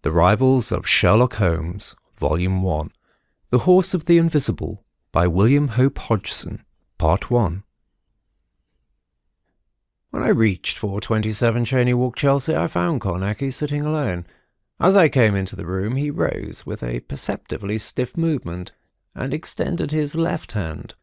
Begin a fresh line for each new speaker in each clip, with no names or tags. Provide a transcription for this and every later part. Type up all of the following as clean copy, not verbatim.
The Rivals of Sherlock Holmes, Volume 1. The Horse of the Invisible, by William Hope Hodgson, Part 1. When I reached 427 Cheney Walk, Chelsea, I found Carnacki sitting alone. As I came into the room, he rose with a perceptibly stiff movement and extended his left hand.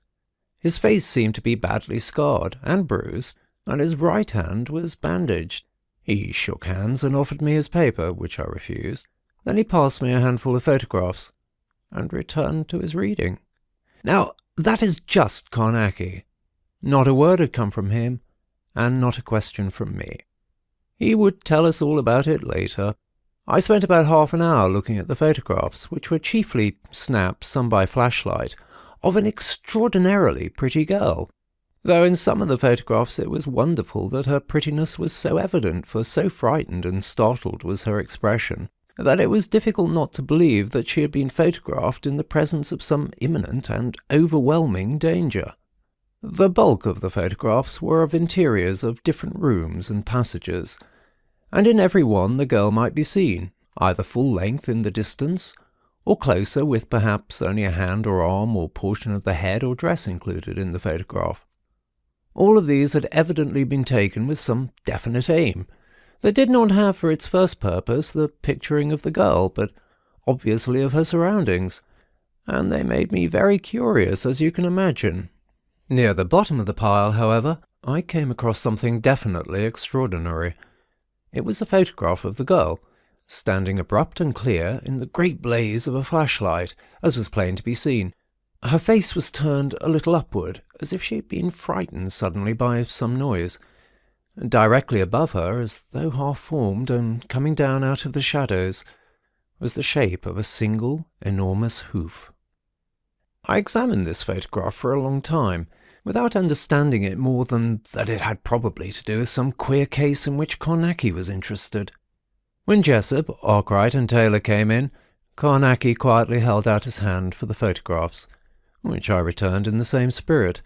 His face seemed to be badly scarred and bruised, and his right hand was bandaged. He shook hands and offered me his paper, which I refused. Then he passed me a handful of photographs and returned to his reading. Now, that is just Carnacki. Not a word had come from him, and not a question from me. He would tell us all about it later. I spent about half an hour looking at the photographs, which were chiefly snaps, some by flashlight, of an extraordinarily pretty girl. Though in some of the photographs it was wonderful that her prettiness was so evident, for so frightened and startled was her expression, that it was difficult not to believe that she had been photographed in the presence of some imminent and overwhelming danger. The bulk of the photographs were of interiors of different rooms and passages, and in every one the girl might be seen, either full length in the distance, or closer with perhaps only a hand or arm or portion of the head or dress included in the photograph. All of these had evidently been taken with some definite aim. They did not have for its first purpose the picturing of the girl, but obviously of her surroundings, and they made me very curious, as you can imagine. Near the bottom of the pile, however, I came across something definitely extraordinary. It was a photograph of the girl, standing abrupt and clear in the great blaze of a flashlight, as was plain to be seen. Her face was turned a little upward, as if she had been frightened suddenly by some noise. Directly above her, as though half-formed and coming down out of the shadows, was the shape of a single, enormous hoof. I examined this photograph for a long time, without understanding it more than that it had probably to do with some queer case in which Carnacki was interested. When Jessup, Arkwright and Taylor came in, Carnacki quietly held out his hand for the photographs, which I returned in the same spirit,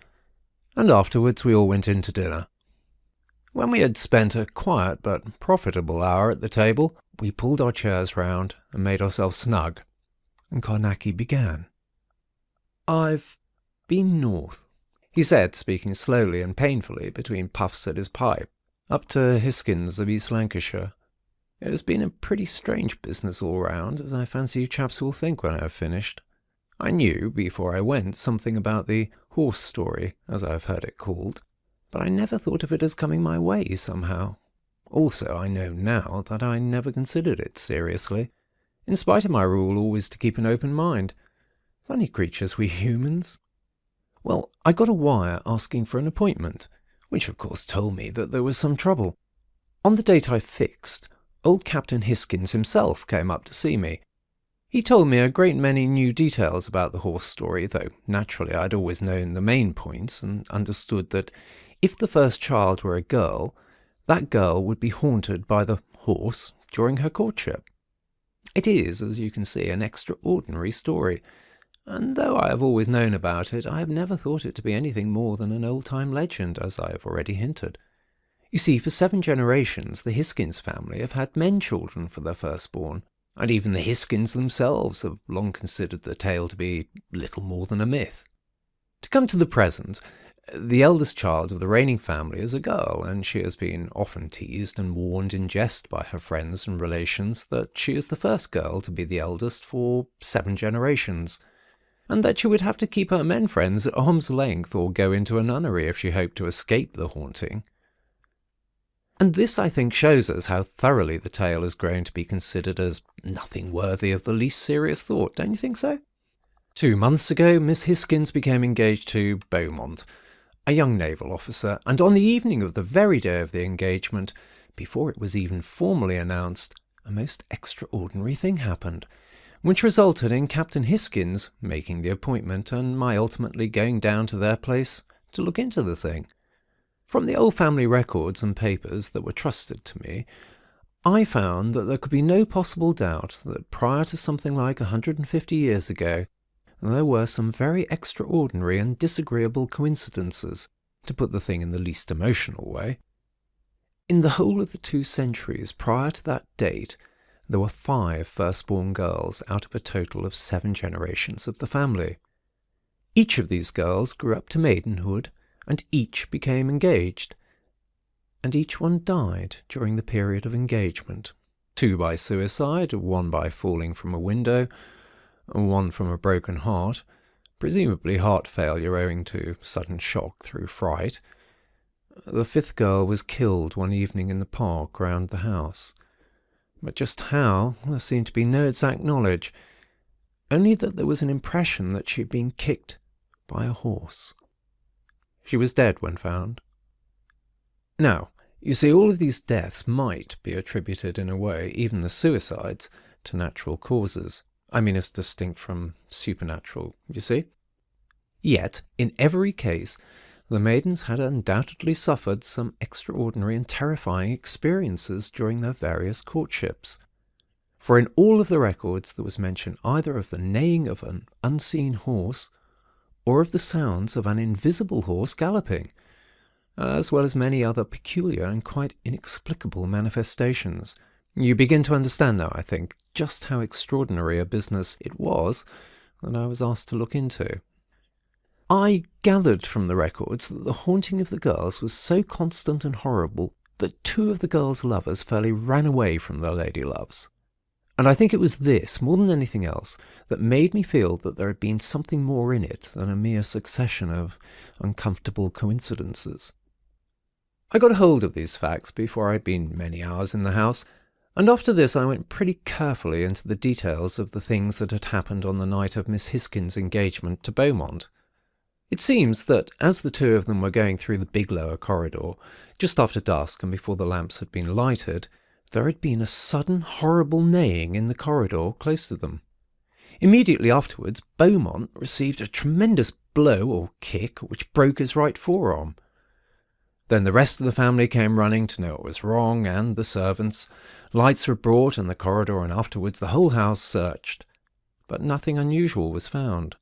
and afterwards we all went in to dinner. When we had spent a quiet but profitable hour at the table, we pulled our chairs round and made ourselves snug, and Carnacki began. "I've been north," he said, speaking slowly and painfully between puffs at his pipe, "up to Hiskins of East Lancashire. It has been a pretty strange business all round, as I fancy you chaps will think when I have finished. I knew, before I went, something about the horse story, as I have heard it called, but I never thought of it as coming my way somehow. Also, I know now that I never considered it seriously, in spite of my rule always to keep an open mind. Funny creatures we humans. Well, I got a wire asking for an appointment, which of course told me that there was some trouble. On the date I fixed, old Captain Hiskins himself came up to see me. He told me a great many new details about the horse story, though naturally I'd always known the main points and understood that if the first child were a girl, that girl would be haunted by the horse during her courtship. It is, as you can see, an extraordinary story, and though I have always known about it, I have never thought it to be anything more than an old-time legend, as I have already hinted. You see, for 7 generations the Hiskins family have had men-children for their firstborn, and even the Hiskins themselves have long considered the tale to be little more than a myth. To come to the present, the eldest child of the reigning family is a girl, and she has been often teased and warned in jest by her friends and relations that she is the first girl to be the eldest for 7 generations, and that she would have to keep her men friends at arm's length or go into a nunnery if she hoped to escape the haunting. And this, I think, shows us how thoroughly the tale has grown to be considered as nothing worthy of the least serious thought, don't you think so? 2 months ago, Miss Hiskins became engaged to Beaumont, a young naval officer, and on the evening of the very day of the engagement, before it was even formally announced, a most extraordinary thing happened, which resulted in Captain Hiskins making the appointment and my ultimately going down to their place to look into the thing. From the old family records and papers that were trusted to me, I found that there could be no possible doubt that prior to something like 150 years ago, there were some very extraordinary and disagreeable coincidences, to put the thing in the least emotional way. In the whole of the 2 centuries prior to that date, there were 5 firstborn girls out of a total of 7 generations of the family. Each of these girls grew up to maidenhood, and each became engaged. And each one died during the period of engagement. 2 by suicide, 1 by falling from a window, 1 from a broken heart, presumably heart failure owing to sudden shock through fright. The 5th girl was killed one evening in the park round the house. But just how, there seemed to be no exact knowledge, only that there was an impression that she had been kicked by a horse. She was dead when found. Now, you see, all of these deaths might be attributed in a way, even the suicides, to natural causes. I mean, as distinct from supernatural, you see? Yet, in every case, the maidens had undoubtedly suffered some extraordinary and terrifying experiences during their various courtships. For in all of the records there was mention either of the neighing of an unseen horse, or of the sounds of an invisible horse galloping, as well as many other peculiar and quite inexplicable manifestations. You begin to understand now, I think, just how extraordinary a business it was that I was asked to look into. I gathered from the records that the haunting of the girls was so constant and horrible that 2 of the girls' lovers fairly ran away from their lady-loves. And I think it was this, more than anything else, that made me feel that there had been something more in it than a mere succession of uncomfortable coincidences. I got hold of these facts before I had been many hours in the house, and after this I went pretty carefully into the details of the things that had happened on the night of Miss Hiskin's engagement to Beaumont. It seems that as the 2 of them were going through the big lower corridor, just after dusk and before the lamps had been lighted, there had been a sudden horrible neighing in the corridor close to them. Immediately afterwards, Beaumont received a tremendous blow or kick which broke his right forearm. Then the rest of the family came running to know what was wrong, and the servants. Lights were brought in the corridor, and afterwards the whole house searched. But nothing unusual was found.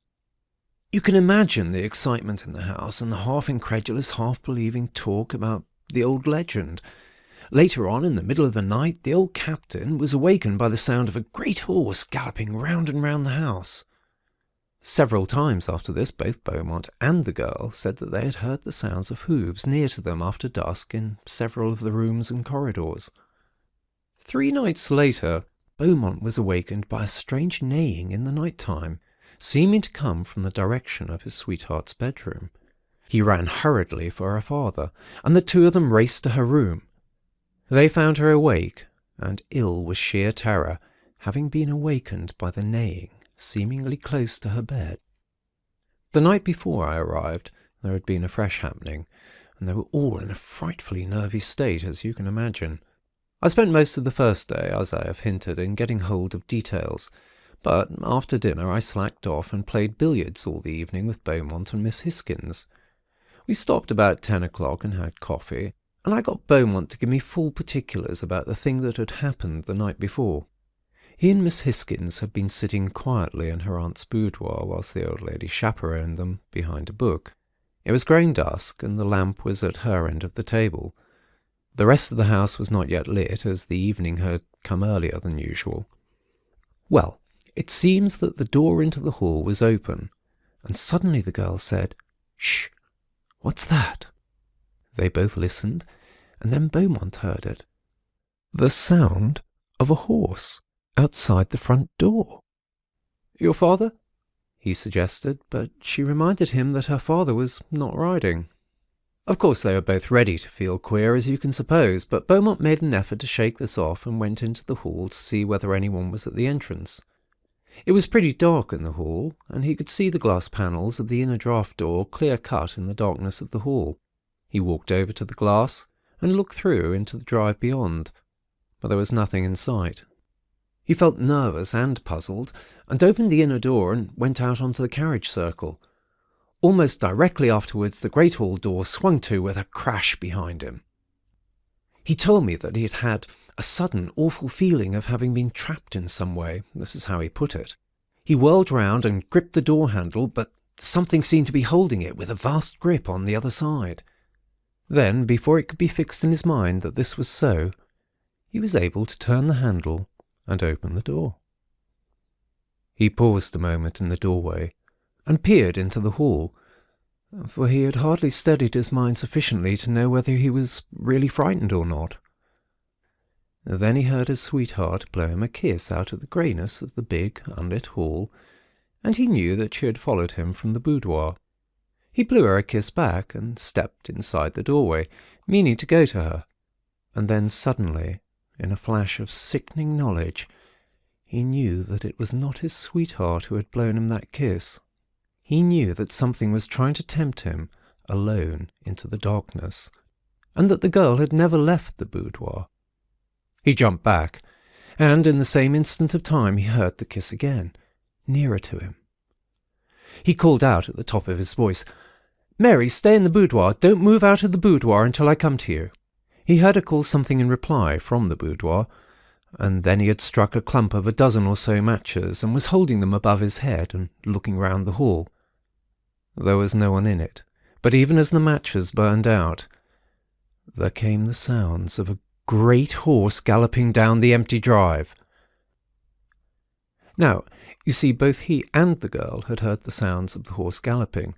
You can imagine the excitement in the house and the half-incredulous, half-believing talk about the old legend. Later on, in the middle of the night, the old captain was awakened by the sound of a great horse galloping round and round the house. Several times after this, both Beaumont and the girl said that they had heard the sounds of hooves near to them after dusk in several of the rooms and corridors. 3 nights later, Beaumont was awakened by a strange neighing in the night-time, seeming to come from the direction of his sweetheart's bedroom. He ran hurriedly for her father, and the 2 of them raced to her room. They found her awake, and ill with sheer terror, having been awakened by the neighing, seemingly close to her bed. The night before I arrived, there had been a fresh happening, and they were all in a frightfully nervy state, as you can imagine. I spent most of the first day, as I have hinted, in getting hold of details, but after dinner I slacked off and played billiards all the evening with Beaumont and Miss Hiskins. We stopped about 10 o'clock and had coffee, and I got Beaumont to give me full particulars about the thing that had happened the night before. He and Miss Hiskins had been sitting quietly in her aunt's boudoir whilst the old lady chaperoned them behind a book. It was growing dusk, and the lamp was at her end of the table. The rest of the house was not yet lit, as the evening had come earlier than usual. Well, it seems that the door into the hall was open, and suddenly the girl said, "Shh! What's that?" They both listened, and then Beaumont heard it. The sound of a horse outside the front door. "Your father?" he suggested, but she reminded him that her father was not riding. Of course they were both ready to feel queer, as you can suppose, but Beaumont made an effort to shake this off and went into the hall to see whether anyone was at the entrance. It was pretty dark in the hall, and he could see the glass panels of the inner draught door clear-cut in the darkness of the hall. He walked over to the glass and looked through into the drive beyond, but there was nothing in sight. He felt nervous and puzzled, and opened the inner door and went out onto the carriage circle. Almost directly afterwards the great hall door swung to with a crash behind him. He told me that he had had a sudden, awful feeling of having been trapped in some way. This is how he put it. He whirled round and gripped the door handle, but something seemed to be holding it with a vast grip on the other side. Then, before it could be fixed in his mind that this was so, he was able to turn the handle and opened the door. He paused a moment in the doorway and peered into the hall, for he had hardly steadied his mind sufficiently to know whether he was really frightened or not. Then he heard his sweetheart blow him a kiss out of the greyness of the big, unlit hall, and he knew that she had followed him from the boudoir. He blew her a kiss back and stepped inside the doorway, meaning to go to her, and then suddenly, in a flash of sickening knowledge, he knew that it was not his sweetheart who had blown him that kiss. He knew that something was trying to tempt him, alone, into the darkness, and that the girl had never left the boudoir. He jumped back, and in the same instant of time he heard the kiss again, nearer to him. He called out at the top of his voice, "Mary, stay in the boudoir. Don't move out of the boudoir until I come to you." He heard her call something in reply from the boudoir, and then he had struck a clump of a dozen or so matches and was holding them above his head and looking round the hall. There was no one in it, but even as the matches burned out, there came the sounds of a great horse galloping down the empty drive. Now, you see, both he and the girl had heard the sounds of the horse galloping,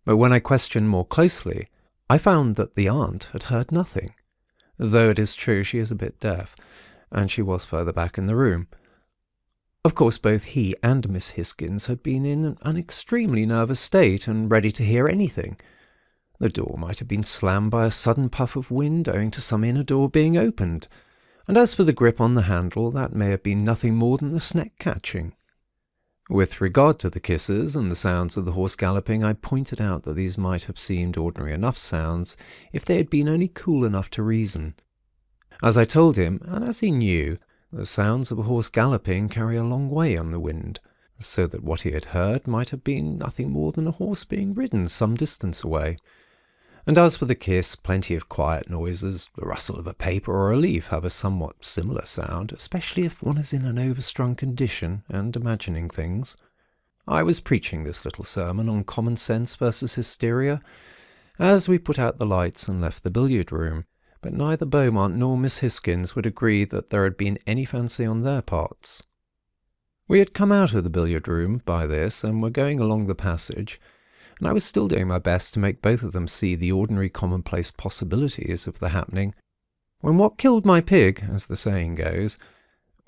but when I questioned more closely, I found that the aunt had heard nothing, though it is true she is a bit deaf, and she was further back in the room. Of course, both he and Miss Hisgins had been in an extremely nervous state and ready to hear anything. The door might have been slammed by a sudden puff of wind owing to some inner door being opened, and as for the grip on the handle, that may have been nothing more than the sneck catching. With regard to the kisses and the sounds of the horse galloping, I pointed out that these might have seemed ordinary enough sounds if they had been only cool enough to reason. As I told him, and as he knew, the sounds of a horse galloping carry a long way on the wind, so that what he had heard might have been nothing more than a horse being ridden some distance away. And as for the kiss, plenty of quiet noises, the rustle of a paper or a leaf, have a somewhat similar sound, especially if one is in an overstrung condition and imagining things. I was preaching this little sermon on common sense versus hysteria as we put out the lights and left the billiard room, but neither Beaumont nor Miss Hisgins would agree that there had been any fancy on their parts. We had come out of the billiard room by this and were going along the passage, and I was still doing my best to make both of them see the ordinary commonplace possibilities of the happening, when what killed my pig, as the saying goes,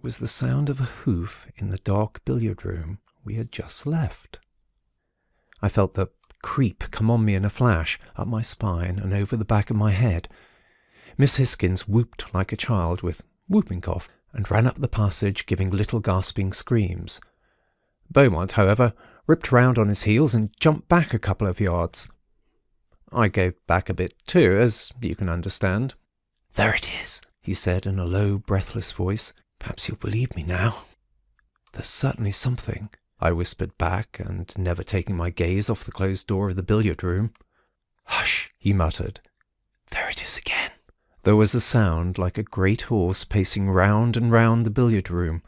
was the sound of a hoof in the dark billiard room we had just left. I felt the creep come on me in a flash, up my spine and over the back of my head. Miss Hisgins whooped like a child with whooping cough, and ran up the passage giving little gasping screams. Beaumont, however, ripped round on his heels and jumped back a couple of yards. I gave back a bit too, as you can understand. "There it is," he said in a low, breathless voice. "Perhaps you'll believe me now." "There's certainly something," I whispered back, and never taking my gaze off the closed door of the billiard room. "Hush," he muttered. "There it is again." There was a sound like a great horse pacing round and round the billiard room,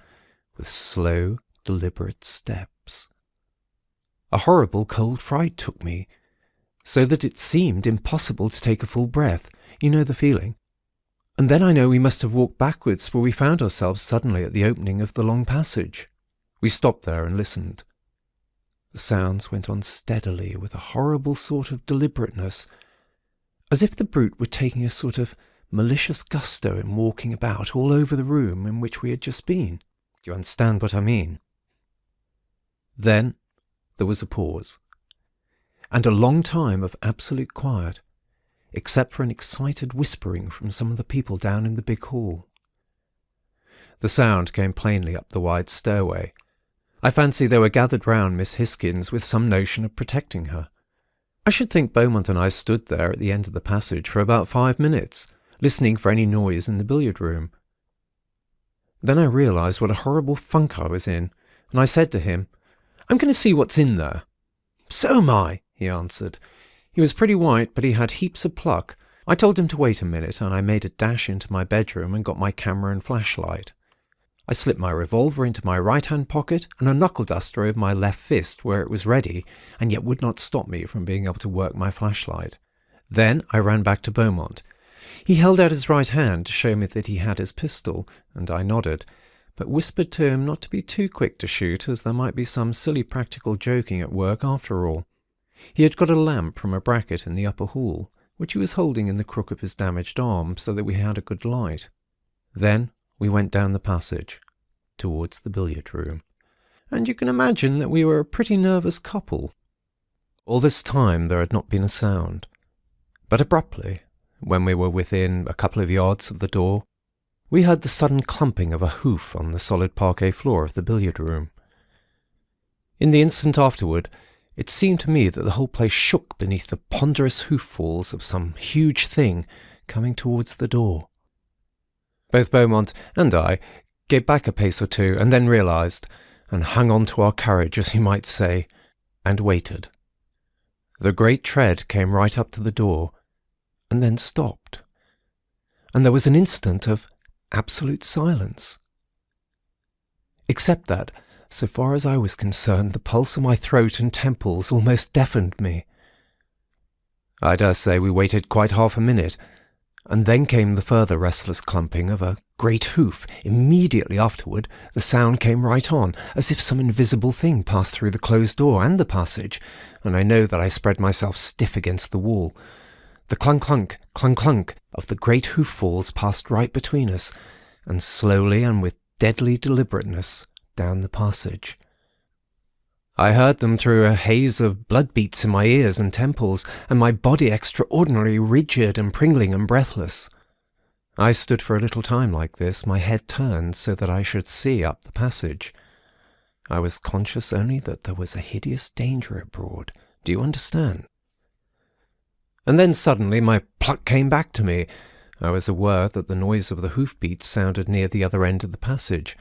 with slow, deliberate steps. A horrible cold fright took me, so that it seemed impossible to take a full breath. You know the feeling. And then I know we must have walked backwards, for we found ourselves suddenly at the opening of the long passage. We stopped there and listened. The sounds went on steadily with a horrible sort of deliberateness, as if the brute were taking a sort of malicious gusto in walking about all over the room in which we had just been. Do you understand what I mean? Then there was a pause, and a long time of absolute quiet, except for an excited whispering from some of the people down in the big hall. The sound came plainly up the wide stairway. I fancy they were gathered round Miss Hisgins with some notion of protecting her. I should think Beaumont and I stood there at the end of the passage for about 5 minutes, listening for any noise in the billiard room. Then I realised what a horrible funk I was in, and I said to him, "I'm going to see what's in there." "So am I," he answered. He was pretty white, but he had heaps of pluck. I told him to wait a minute, and I made a dash into my bedroom and got my camera and flashlight. I slipped my revolver into my right-hand pocket and a knuckle-duster over my left fist where it was ready, and yet would not stop me from being able to work my flashlight. Then I ran back to Beaumont. He held out his right hand to show me that he had his pistol, and I nodded, but whispered to him not to be too quick to shoot, as there might be some silly practical joking at work after all. He had got a lamp from a bracket in the upper hall, which he was holding in the crook of his damaged arm so that we had a good light. Then we went down the passage, towards the billiard room, and you can imagine that we were a pretty nervous couple. All this time there had not been a sound, but abruptly, when we were within a couple of yards of the door, we heard the sudden clumping of a hoof on the solid parquet floor of the billiard room. In the instant afterward, it seemed to me that the whole place shook beneath the ponderous hoof-falls of some huge thing coming towards the door. Both Beaumont and I gave back a pace or two and then realized, and hung on to our courage, as you might say, and waited. The great tread came right up to the door, and then stopped, and there was an instant of absolute silence. Except that, so far as I was concerned, the pulse of my throat and temples almost deafened me. I dare say we waited quite half a minute, and then came the further restless clumping of a great hoof. Immediately afterward, the sound came right on, as if some invisible thing passed through the closed door and the passage, and I know that I spread myself stiff against the wall. The clunk-clunk, clunk-clunk of the great hoof-falls passed right between us, and slowly and with deadly deliberateness down the passage. I heard them through a haze of blood beats in my ears and temples, and my body extraordinarily rigid and pringling and breathless. I stood for a little time like this, my head turned so that I should see up the passage. I was conscious only that there was a hideous danger abroad. Do you understand? And then suddenly my pluck came back to me. I was aware that the noise of the hoof-beats sounded near the other end of the passage.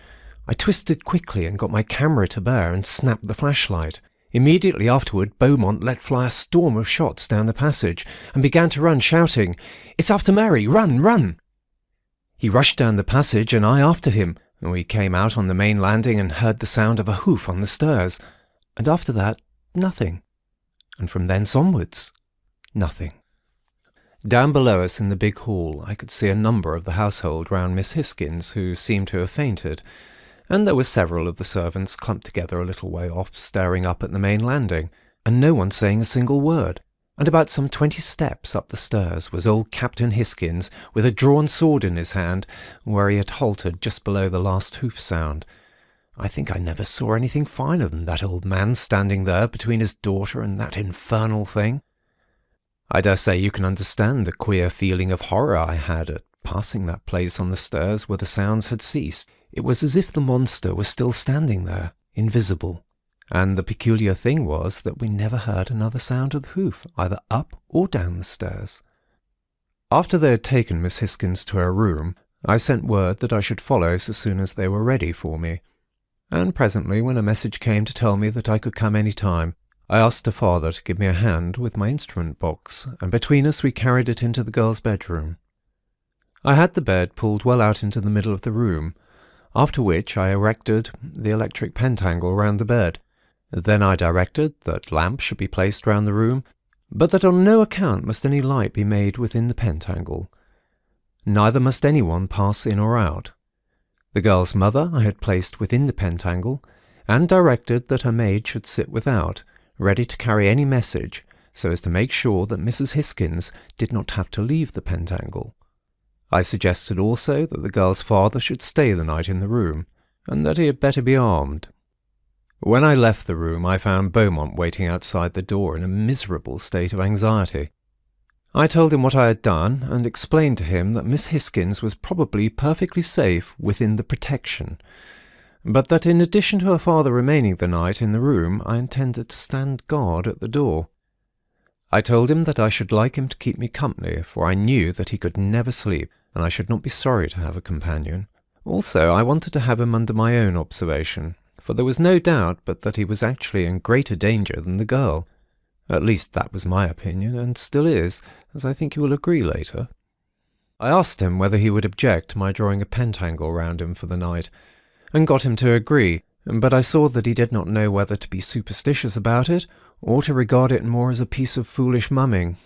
I twisted quickly and got my camera to bear and snapped the flashlight. Immediately afterward, Beaumont let fly a storm of shots down the passage and began to run, shouting, "It's after Mary! Run, run!" He rushed down the passage and I after him, and we came out on the main landing and heard the sound of a hoof on the stairs. And after that, nothing. And from thence onwards, nothing. Down below us in the big hall, I could see a number of the household round Miss Hisgins, who seemed to have fainted, and there were several of the servants clumped together a little way off, staring up at the main landing, and no one saying a single word. And about some 20 steps up the stairs was old Captain Hisgins, with a drawn sword in his hand, where he had halted just below the last hoof sound. I think I never saw anything finer than that old man standing there between his daughter and that infernal thing. I dare say you can understand the queer feeling of horror I had at passing that place on the stairs where the sounds had ceased. It was as if the monster was still standing there, invisible. And the peculiar thing was that we never heard another sound of the hoof, either up or down the stairs. After they had taken Miss Hisgins to her room, I sent word that I should follow so soon as they were ready for me. And presently, when a message came to tell me that I could come any time, I asked her father to give me a hand with my instrument box, and between us we carried it into the girl's bedroom. I had the bed pulled well out into the middle of the room, after which I erected the electric pentangle round the bed. Then I directed that lamps should be placed round the room, but that on no account must any light be made within the pentangle. Neither must anyone pass in or out. The girl's mother I had placed within the pentangle, and directed that her maid should sit without, ready to carry any message, so as to make sure that Mrs. Hisgins did not have to leave the pentangle. I suggested also that the girl's father should stay the night in the room, and that he had better be armed. When I left the room, I found Beaumont waiting outside the door in a miserable state of anxiety. I told him what I had done, and explained to him that Miss Hisgins was probably perfectly safe within the protection, but that in addition to her father remaining the night in the room, I intended to stand guard at the door. I told him that I should like him to keep me company, for I knew that he could never sleep, and I should not be sorry to have a companion. Also, I wanted to have him under my own observation, for there was no doubt but that he was actually in greater danger than the girl. At least that was my opinion, and still is, as I think you will agree later. I asked him whether he would object to my drawing a pentangle round him for the night, and got him to agree, but I saw that he did not know whether to be superstitious about it, or to regard it more as a piece of foolish mumming.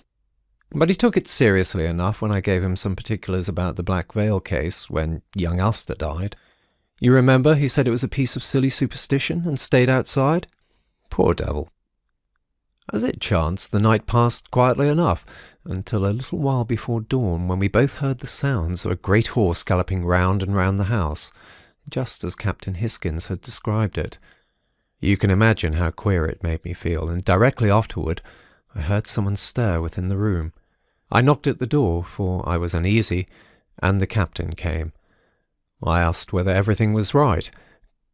But he took it seriously enough when I gave him some particulars about the Black Veil case, when young Ulster died. You remember he said it was a piece of silly superstition and stayed outside? Poor devil. As it chanced, the night passed quietly enough, until a little while before dawn, when we both heard the sounds of a great horse galloping round and round the house, just as Captain Hisgins had described it. You can imagine how queer it made me feel, and directly afterward I heard someone stir within the room. I knocked at the door, for I was uneasy, and the captain came. I asked whether everything was right,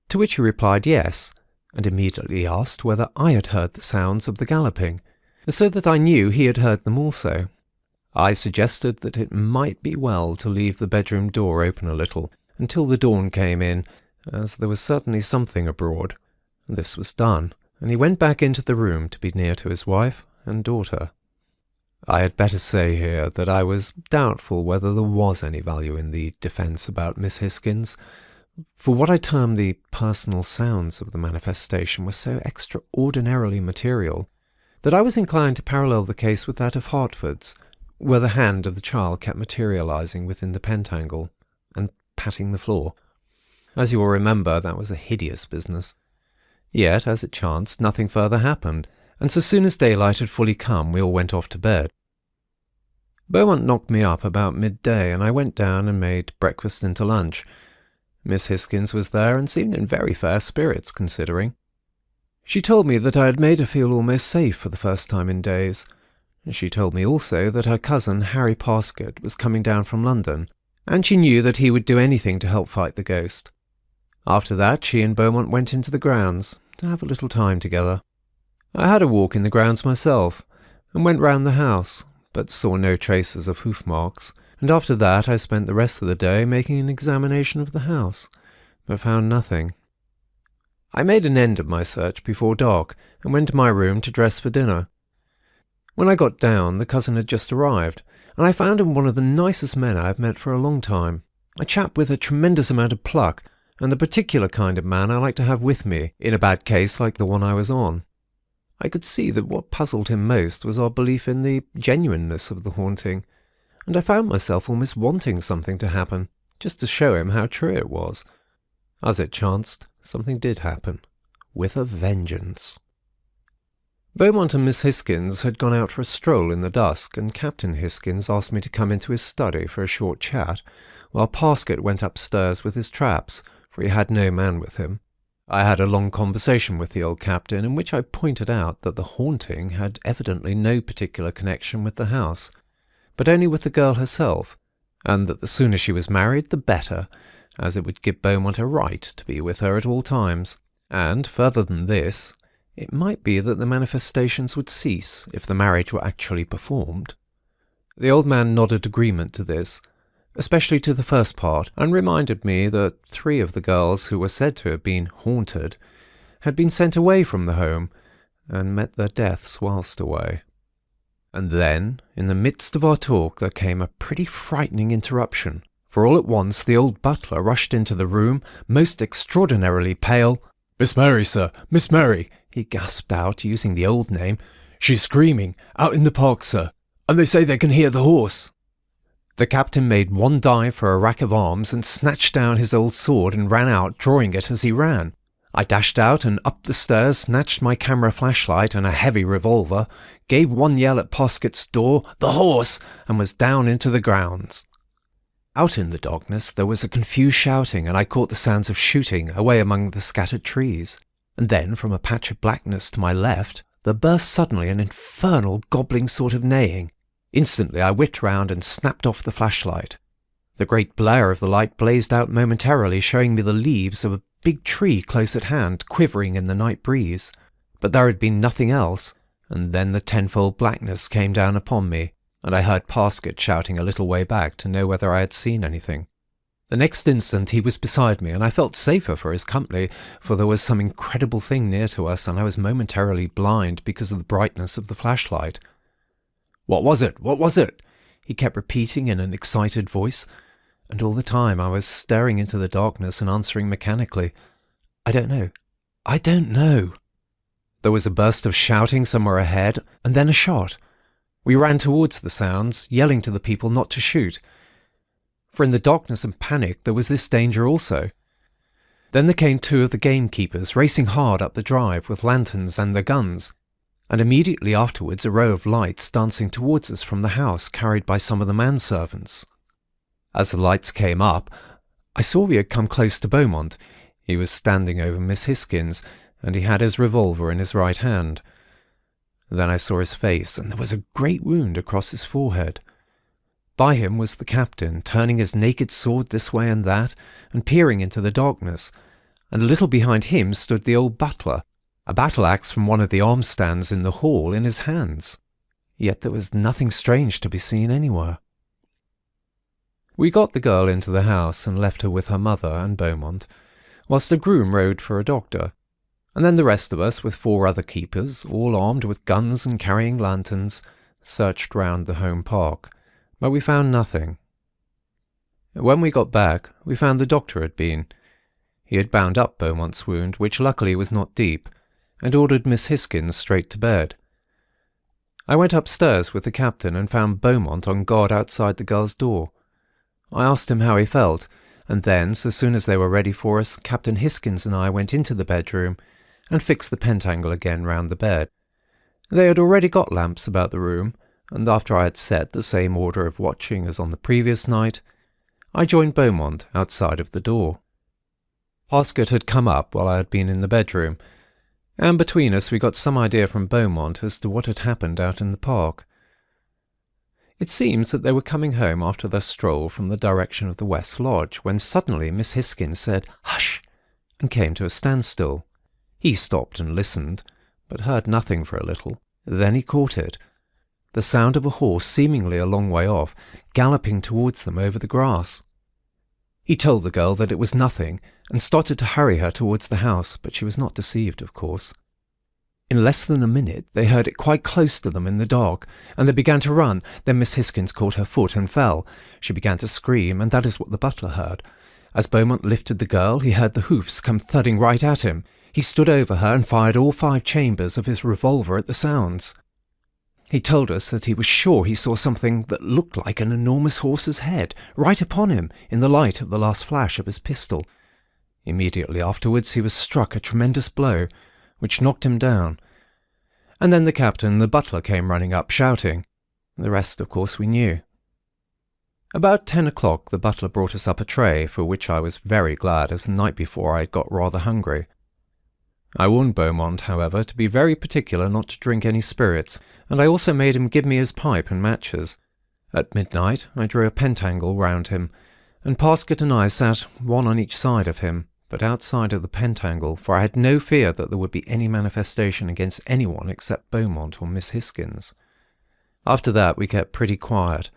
to which he replied yes, and immediately asked whether I had heard the sounds of the galloping, so that I knew he had heard them also. I suggested that it might be well to leave the bedroom door open a little until the dawn came in, as there was certainly something abroad. This was done, and he went back into the room to be near to his wife and daughter. I had better say here that I was doubtful whether there was any value in the defence about Miss Hisgins, for what I term the personal sounds of the manifestation were so extraordinarily material that I was inclined to parallel the case with that of Hertford's, where the hand of the child kept materializing within the pentacle and patting the floor. As you will remember, that was a hideous business. Yet, as it chanced, nothing further happened, and so soon as daylight had fully come, we all went off to bed. Beaumont knocked me up about midday, and I went down and made breakfast into lunch. Miss Hisgins was there and seemed in very fair spirits, considering. She told me that I had made her feel almost safe for the first time in days. She told me also that her cousin, Harry Parsket, was coming down from London, and she knew that he would do anything to help fight the ghost. After that, she and Beaumont went into the grounds to have a little time together. I had a walk in the grounds myself, and went round the house, but saw no traces of hoof marks, and after that I spent the rest of the day making an examination of the house, but found nothing. I made an end of my search before dark, and went to my room to dress for dinner. When I got down, the cousin had just arrived, and I found him one of the nicest men I have met for a long time, a chap with a tremendous amount of pluck, and the particular kind of man I like to have with me in a bad case like the one I was on. I could see that what puzzled him most was our belief in the genuineness of the haunting, and I found myself almost wanting something to happen, just to show him how true it was. As it chanced, something did happen, with a vengeance. Beaumont and Miss Hisgins had gone out for a stroll in the dusk, and Captain Hisgins asked me to come into his study for a short chat, while Parsket went upstairs with his traps, for he had no man with him. I had a long conversation with the old captain, in which I pointed out that the haunting had evidently no particular connection with the house, but only with the girl herself, and that the sooner she was married the better, as it would give Beaumont a right to be with her at all times, and, further than this, it might be that the manifestations would cease if the marriage were actually performed. The old man nodded agreement to this, especially to the first part, and reminded me that 3 of the girls who were said to have been haunted had been sent away from the home, and met their deaths whilst away. And then, in the midst of our talk, there came a pretty frightening interruption, for all at once the old butler rushed into the room, most extraordinarily pale. "Miss Mary, sir, Miss Mary," he gasped out, using the old name. "She's screaming, out in the park, sir, and they say they can hear the horse." The captain made one dive for a rack of arms and snatched down his old sword and ran out, drawing it as he ran. I dashed out and up the stairs, snatched my camera flashlight and a heavy revolver, gave one yell at Parsket's door, "The horse!" and was down into the grounds. Out in the darkness there was a confused shouting, and I caught the sounds of shooting away among the scattered trees. And then, from a patch of blackness to my left, there burst suddenly an infernal gobbling sort of neighing. Instantly I whipped round and snapped off the flashlight. The great blare of the light blazed out momentarily, showing me the leaves of a big tree close at hand, quivering in the night breeze. But there had been nothing else, and then the tenfold blackness came down upon me, and I heard Parsket shouting a little way back to know whether I had seen anything. The next instant he was beside me, and I felt safer for his company, for there was some incredible thing near to us, and I was momentarily blind because of the brightness of the flashlight. "What was it? What was it?" he kept repeating in an excited voice, and all the time I was staring into the darkness and answering mechanically, "I don't know. I don't know." There was a burst of shouting somewhere ahead, and then a shot. We ran towards the sounds, yelling to the people not to shoot, for in the darkness and panic there was this danger also. Then there came two of the gamekeepers racing hard up the drive with lanterns and their guns, and immediately afterwards a row of lights dancing towards us from the house carried by some of the manservants. As the lights came up, I saw we had come close to Beaumont. He was standing over Miss Hisgins, and he had his revolver in his right hand. Then I saw his face, and there was a great wound across his forehead. By him was the captain, turning his naked sword this way and that, and peering into the darkness, and a little behind him stood the old butler, a battle-axe from one of the arm-stands in the hall in his hands. Yet there was nothing strange to be seen anywhere. We got the girl into the house and left her with her mother and Beaumont, whilst a groom rode for a doctor, and then the rest of us, with 4 other keepers, all armed with guns and carrying lanterns, searched round the home park, but we found nothing. When we got back, we found the doctor had been. He had bound up Beaumont's wound, which luckily was not deep, and ordered Miss Hisgins straight to bed. I went upstairs with the captain and found Beaumont on guard outside the girl's door. I asked him how he felt, and then, so soon as they were ready for us, Captain Hisgins and I went into the bedroom and fixed the pentangle again round the bed. They had already got lamps about the room, and after I had set the same order of watching as on the previous night, I joined Beaumont outside of the door. Parsket had come up while I had been in the bedroom, and between us we got some idea from Beaumont as to what had happened out in the park. It seems that they were coming home after their stroll from the direction of the West Lodge, when suddenly Miss Hisgins said, "Hush!" and came to a standstill. He stopped and listened, but heard nothing for a little. Then he caught it. The sound of a horse seemingly a long way off, galloping towards them over the grass. He told the girl that it was nothing, and started to hurry her towards the house, but she was not deceived, of course. In less than a minute they heard it quite close to them in the dark, and they began to run. Then Miss Hisgins caught her foot and fell. She began to scream, and that is what the butler heard. As Beaumont lifted the girl, he heard the hoofs come thudding right at him. He stood over her and fired all 5 chambers of his revolver at the sounds. He told us that he was sure he saw something that looked like an enormous horse's head right upon him in the light of the last flash of his pistol. Immediately afterwards he was struck a tremendous blow, which knocked him down. And then the captain and the butler came running up, shouting. The rest, of course, we knew. About 10 o'clock the butler brought us up a tray, for which I was very glad, as the night before I had got rather hungry. I warned Beaumont, however, to be very particular not to drink any spirits, and I also made him give me his pipe and matches. At midnight I drew a pentangle round him, and Parsket and I sat one on each side of him, but outside of the pentangle, for I had no fear that there would be any manifestation against anyone except Beaumont or Miss Hisgins. After that we kept pretty quiet.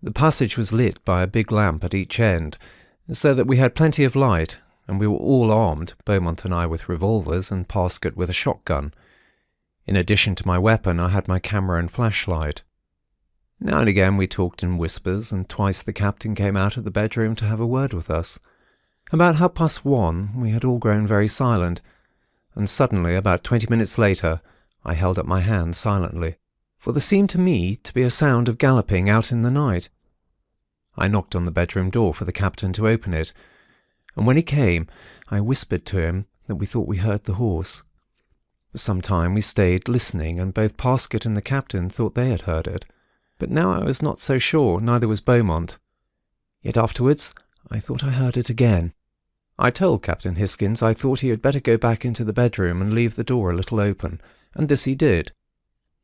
The passage was lit by a big lamp at each end, so that we had plenty of light, and we were all armed, Beaumont and I with revolvers and Parsket with a shotgun. In addition to my weapon, I had my camera and flashlight. Now and again we talked in whispers, and twice the captain came out of the bedroom to have a word with us. About 1:30 we had all grown very silent, and suddenly, about 20 minutes later, I held up my hand silently, for there seemed to me to be a sound of galloping out in the night. I knocked on the bedroom door for the captain to open it, and when he came, I whispered to him that we thought we heard the horse. For some time we stayed listening, and both Parsket and the captain thought they had heard it. But now I was not so sure, neither was Beaumont. Yet afterwards I thought I heard it again. I told Captain Hisgins I thought he had better go back into the bedroom and leave the door a little open, and this he did.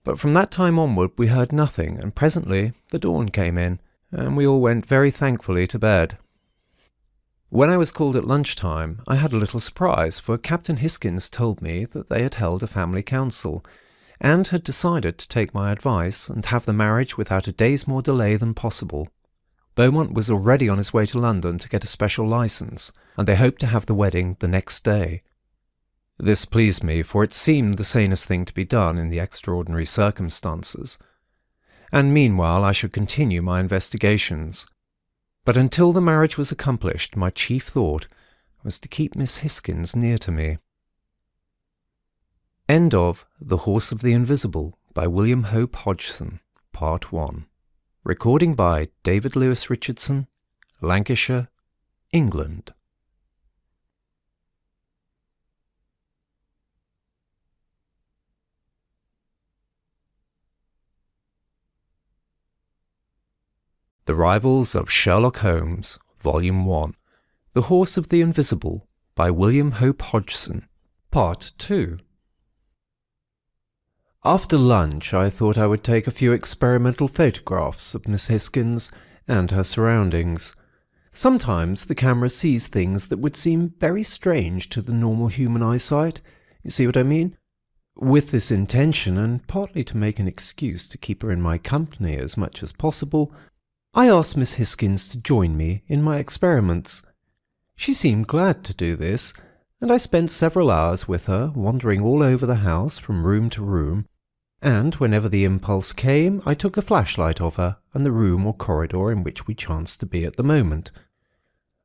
But from that time onward we heard nothing, and presently the dawn came in, and we all went very thankfully to bed. When I was called at lunchtime, I had a little surprise, for Captain Hisgins told me that they had held a family council, and had decided to take my advice and have the marriage without a day's more delay than possible. Beaumont was already on his way to London to get a special licence, and they hoped to have the wedding the next day. This pleased me, for it seemed the sanest thing to be done in the extraordinary circumstances, and meanwhile I should continue my investigations. But until the marriage was accomplished, my chief thought was to keep Miss Hisgins near to me. End of The Horse of the Invisible by William Hope Hodgson, Part 1. Recording by David Lewis Richardson, Lancashire, England. The Rivals of Sherlock Holmes, Volume 1, The Horse of the Invisible, by William Hope Hodgson, Part 2. After lunch, I thought I would take a few experimental photographs of Miss Hisgins and her surroundings. Sometimes the camera sees things that would seem very strange to the normal human eyesight. You see what I mean? With this intention, and partly to make an excuse to keep her in my company as much as possible, I asked Miss Hisgins to join me in my experiments. She seemed glad to do this, and I spent several hours with her, wandering all over the house from room to room, and whenever the impulse came, I took a flashlight of her and the room or corridor in which we chanced to be at the moment.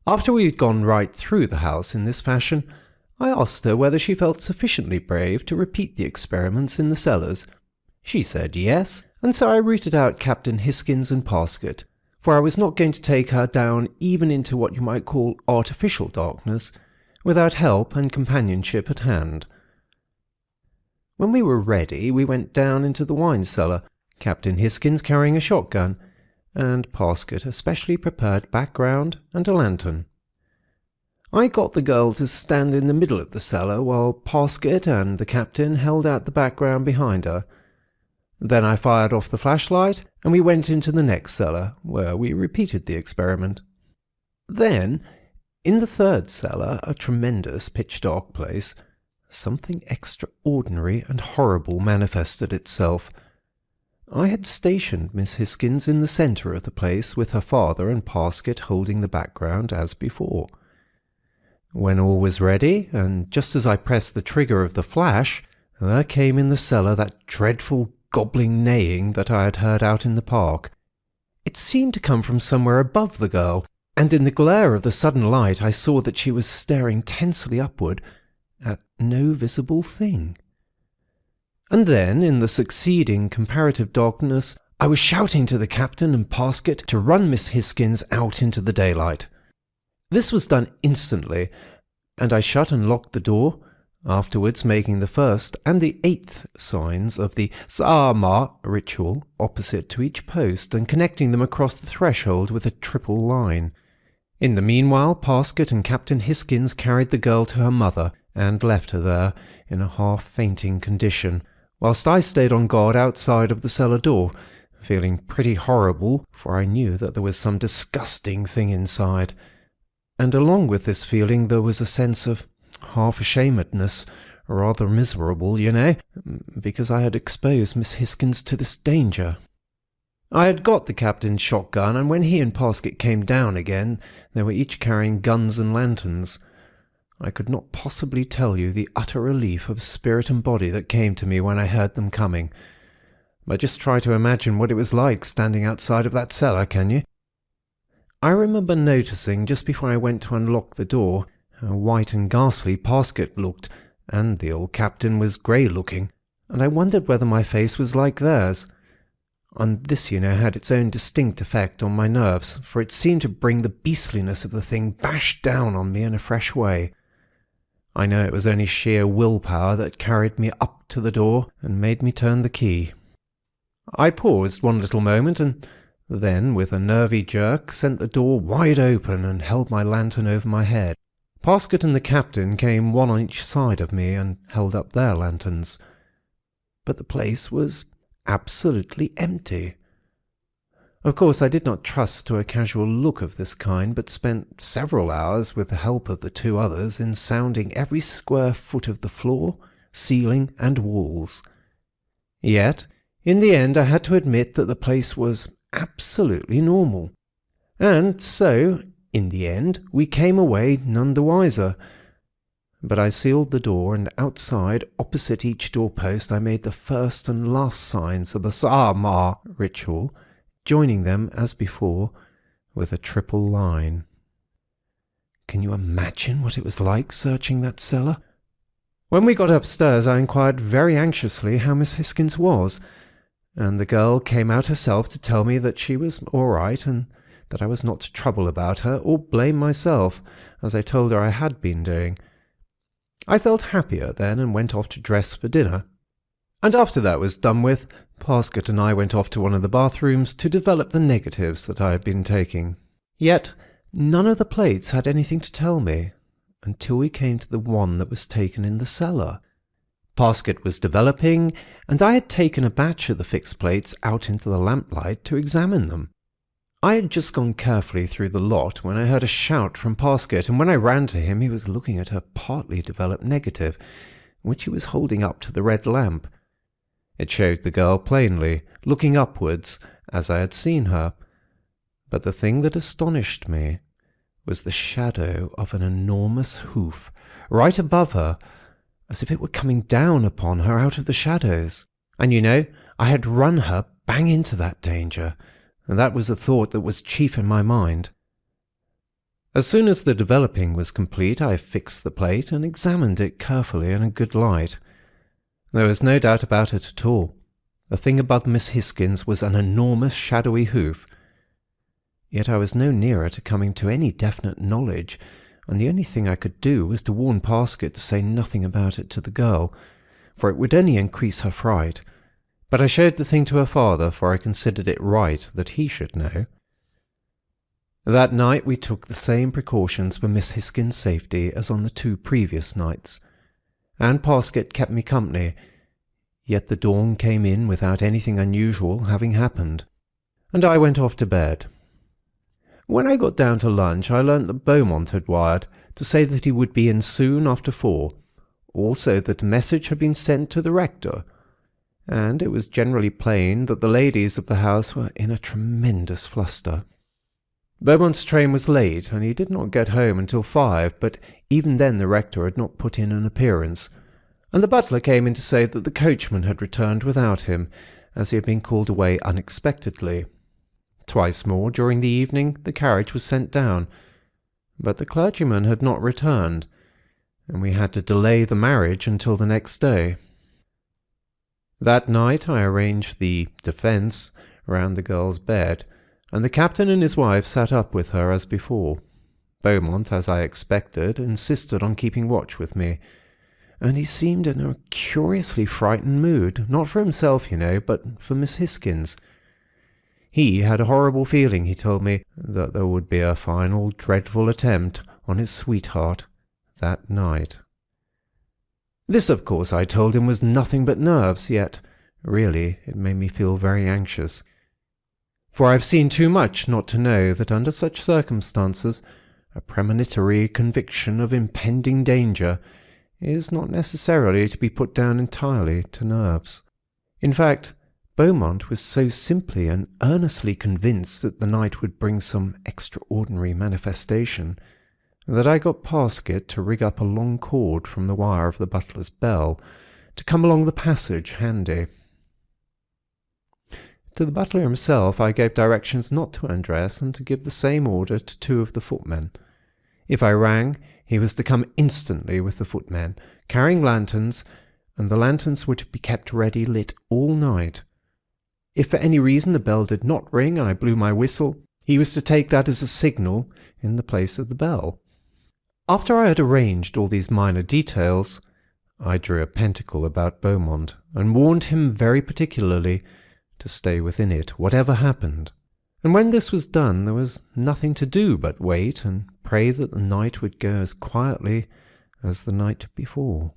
After we had gone right through the house in this fashion, I asked her whether she felt sufficiently brave to repeat the experiments in the cellars. She said yes, and so I rooted out Captain Hisgins and Parsket, for I was not going to take her down even into what you might call artificial darkness, without help and companionship at hand. When we were ready, we went down into the wine cellar, Captain Hisgins carrying a shotgun, and Parsket a specially prepared background and a lantern. I got the girl to stand in the middle of the cellar, while Parsket and the captain held out the background behind her. Then I fired off the flashlight, and we went into the next cellar, where we repeated the experiment. Then, in the third cellar, a tremendous pitch-dark place, something extraordinary and horrible manifested itself. I had stationed Miss Hisgins in the centre of the place, with her father and Parsket holding the background as before. When all was ready, and just as I pressed the trigger of the flash, there came in the cellar that dreadful gobbling neighing that I had heard out in the park. It seemed to come from somewhere above the girl, and in the glare of the sudden light I saw that she was staring tensely upward at no visible thing. And then, in the succeeding comparative darkness, I was shouting to the captain and Parsket to run Miss Hisgins out into the daylight. This was done instantly, and I shut and locked the door, afterwards making the first and the 8th signs of the Sa'ama ritual opposite to each post, and connecting them across the threshold with a triple line. In the meanwhile, Parsket and Captain Hisgins carried the girl to her mother, and left her there in a half-fainting condition, whilst I stayed on guard outside of the cellar door, feeling pretty horrible, for I knew that there was some disgusting thing inside. And along with this feeling there was a sense of half-ashamedness, rather miserable, you know, because I had exposed Miss Hisgins to this danger. I had got the captain's shotgun, and when he and Parsket came down again, they were each carrying guns and lanterns. I could not possibly tell you the utter relief of spirit and body that came to me when I heard them coming. But just try to imagine what it was like standing outside of that cellar, can you? I remember noticing, just before I went to unlock the door, how white and ghastly Parsket looked, and the old captain was grey-looking, and I wondered whether my face was like theirs. And this, you know, had its own distinct effect on my nerves, for it seemed to bring the beastliness of the thing bashed down on me in a fresh way. I know it was only sheer willpower that carried me up to the door and made me turn the key. I paused one little moment, and then, with a nervy jerk, sent the door wide open and held my lantern over my head. Parsket and the captain came one on each side of me and held up their lanterns. But the place was absolutely empty. Of course, I did not trust to a casual look of this kind, but spent several hours with the help of the 2 others in sounding every square foot of the floor, ceiling, and walls. Yet, in the end, I had to admit that the place was absolutely normal. And so, in the end, we came away none the wiser. But I sealed the door, and outside, opposite each doorpost, I made the first and last signs of the Sa'ama ritual, joining them, as before, with a triple line. Can you imagine what it was like searching that cellar? When we got upstairs, I inquired very anxiously how Miss Hisgins was, and the girl came out herself to tell me that she was all right, and that I was not to trouble about her or blame myself, as I told her I had been doing. I felt happier then, and went off to dress for dinner. And after that was done with, Parsket and I went off to one of the bathrooms to develop the negatives that I had been taking. Yet none of the plates had anything to tell me, until we came to the one that was taken in the cellar. Parsket was developing, and I had taken a batch of the fixed plates out into the lamplight to examine them. I had just gone carefully through the lot when I heard a shout from Parsket, and when I ran to him he was looking at a partly developed negative, which he was holding up to the red lamp. It showed the girl plainly, looking upwards, as I had seen her. But the thing that astonished me was the shadow of an enormous hoof, right above her, as if it were coming down upon her out of the shadows. And I had run her bang into that danger, and that was the thought that was chief in my mind. As soon as the developing was complete, I fixed the plate and examined it carefully in a good light. There was no doubt about it at all. The thing above Miss Hisgins was an enormous shadowy hoof. Yet I was no nearer to coming to any definite knowledge, and the only thing I could do was to warn Parsket to say nothing about it to the girl, for it would only increase her fright. But I showed the thing to her father, for I considered it right that he should know. That night we took the same precautions for Miss Hisgins' safety as on the 2 previous nights, and Parsket kept me company, yet the dawn came in without anything unusual having happened, and I went off to bed. When I got down to lunch, I learnt that Beaumont had wired to say that he would be in soon after 4, also that a message had been sent to the rector, and it was generally plain that the ladies of the house were in a tremendous fluster. Beaumont's train was late, and he did not get home until 5, but even then the rector had not put in an appearance, and the butler came in to say that the coachman had returned without him, as he had been called away unexpectedly. Twice more during the evening the carriage was sent down, but the clergyman had not returned, and we had to delay the marriage until the next day. That night I arranged the defence round the girl's bed, and the captain and his wife sat up with her as before. Beaumont, as I expected, insisted on keeping watch with me, and he seemed in a curiously frightened mood, not for himself, but for Miss Hisgins. He had a horrible feeling, he told me, that there would be a final dreadful attempt on his sweetheart that night. This, of course, I told him was nothing but nerves, yet really it made me feel very anxious. For I have seen too much not to know that under such circumstances a premonitory conviction of impending danger is not necessarily to be put down entirely to nerves. In fact, Beaumont was so simply and earnestly convinced that the night would bring some extraordinary manifestation that I got Parsket to rig up a long cord from the wire of the butler's bell to come along the passage handy. To the butler himself I gave directions not to undress and to give the same order to 2 of the footmen. If I rang, he was to come instantly with the footmen, carrying lanterns, and the lanterns were to be kept ready lit all night. If for any reason the bell did not ring and I blew my whistle, he was to take that as a signal in the place of the bell. After I had arranged all these minor details, I drew a pentacle about Beaumont and warned him very particularly to stay within it, whatever happened. And when this was done, there was nothing to do but wait and pray that the night would go as quietly as the night before.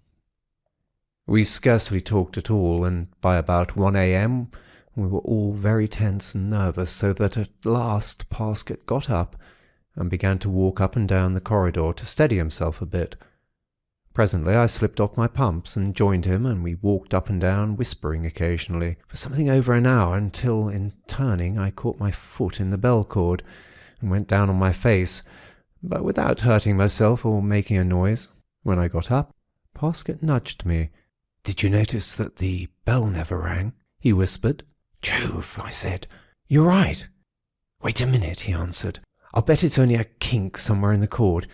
We scarcely talked at all, and by about 1 a.m. we were all very tense and nervous, so that at last Parsket got up and began to walk up and down the corridor to steady himself a bit. Presently I slipped off my pumps and joined him, and we walked up and down, whispering occasionally, for something over an hour, until, in turning, I caught my foot in the bell cord and went down on my face, but without hurting myself or making a noise. When I got up, Parsket nudged me. "Did you notice that the bell never rang?" he whispered. "Jove," I said. "You're right." "Wait a minute," he answered. "I'll bet it's only a kink somewhere in the cord."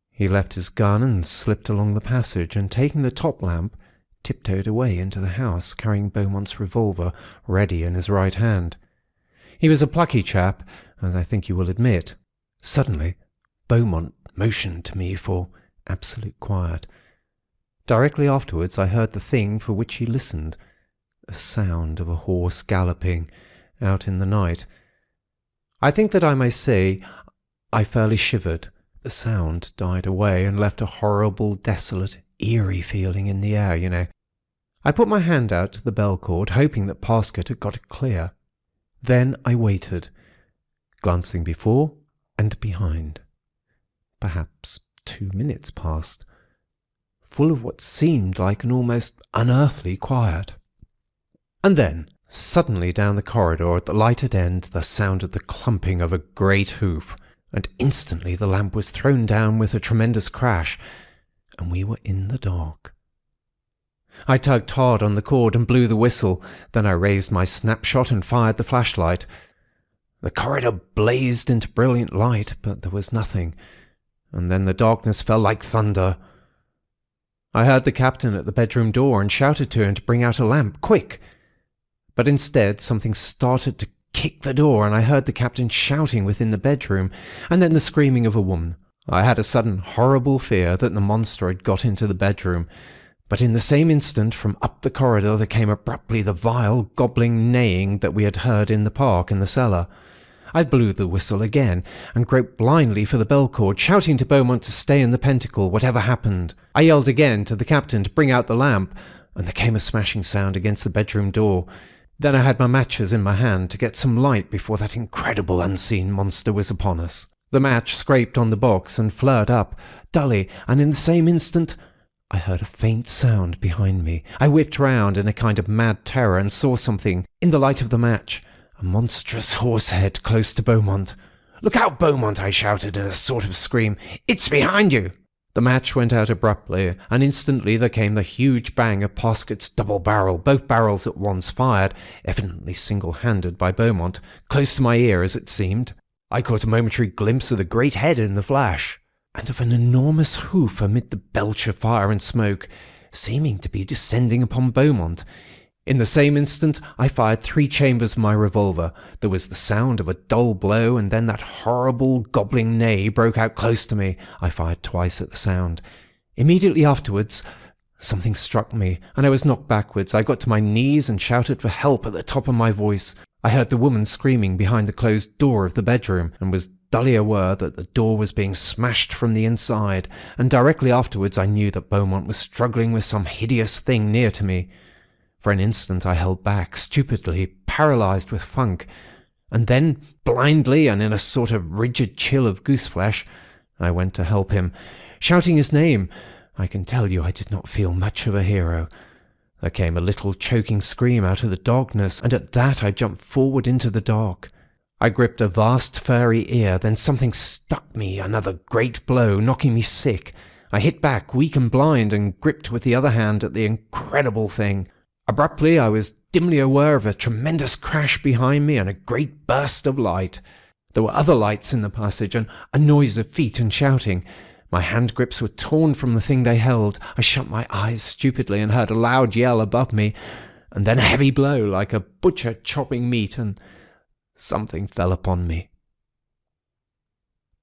He left his gun and slipped along the passage, and taking the top lamp, tiptoed away into the house, carrying Beaumont's revolver ready in his right hand. He was a plucky chap, as I think you will admit. Suddenly, Beaumont motioned to me for absolute quiet. Directly afterwards I heard the thing for which he listened, a sound of a horse galloping out in the night. I think that I may say I fairly shivered. The sound died away and left a horrible, desolate, eerie feeling in the air, you know. I put my hand out to the bell cord, hoping that Parsket had got it clear. Then I waited, glancing before and behind. Perhaps 2 minutes passed, full of what seemed like an almost unearthly quiet. And then, suddenly down the corridor at the lighted end, there sounded the clumping of a great hoof, and instantly the lamp was thrown down with a tremendous crash, and we were in the dark. I tugged hard on the cord and blew the whistle. Then I raised my snapshot and fired the flashlight. The corridor blazed into brilliant light, but there was nothing, and then the darkness fell like thunder. I heard the captain at the bedroom door and shouted to him to bring out a lamp, quick! But instead something started to kick the door, and I heard the captain shouting within the bedroom, and then the screaming of a woman. I had a sudden horrible fear that the monster had got into the bedroom, but in the same instant from up the corridor there came abruptly the vile, gobbling neighing that we had heard in the park in the cellar. I blew the whistle again, and groped blindly for the bell cord, shouting to Beaumont to stay in the pentacle, whatever happened. I yelled again to the captain to bring out the lamp, and there came a smashing sound against the bedroom door. Then I had my matches in my hand to get some light before that incredible unseen monster was upon us. The match scraped on the box and flared up, dully, and in the same instant I heard a faint sound behind me. I whipped round in a kind of mad terror and saw something, in the light of the match, a monstrous horse head close to Beaumont. "Look out, Beaumont!" I shouted in a sort of scream. "It's behind you!" The match went out abruptly, and instantly there came the huge bang of Parsket's double barrel, both barrels at once fired, evidently single-handed by Beaumont, close to my ear as it seemed. I caught a momentary glimpse of the great head in the flash, and of an enormous hoof amid the belch of fire and smoke, seeming to be descending upon Beaumont. In the same instant I fired 3 chambers of my revolver. There was the sound of a dull blow, and then that horrible gobbling neigh broke out close to me. I fired twice at the sound. Immediately afterwards something struck me, and I was knocked backwards. I got to my knees and shouted for help at the top of my voice. I heard the woman screaming behind the closed door of the bedroom, and was dully aware that the door was being smashed from the inside, and directly afterwards I knew that Beaumont was struggling with some hideous thing near to me. For an instant I held back, stupidly, paralysed with funk, and then, blindly and in a sort of rigid chill of gooseflesh, I went to help him, shouting his name. I can tell you I did not feel much of a hero. There came a little choking scream out of the darkness, and at that I jumped forward into the dark. I gripped a vast furry ear, then something struck me, another great blow, knocking me sick. I hit back, weak and blind, and gripped with the other hand at the incredible thing. Abruptly I was dimly aware of a tremendous crash behind me and a great burst of light. There were other lights in the passage, and a noise of feet and shouting. My hand grips were torn from the thing they held. I shut my eyes stupidly and heard a loud yell above me, and then a heavy blow like a butcher chopping meat, and something fell upon me.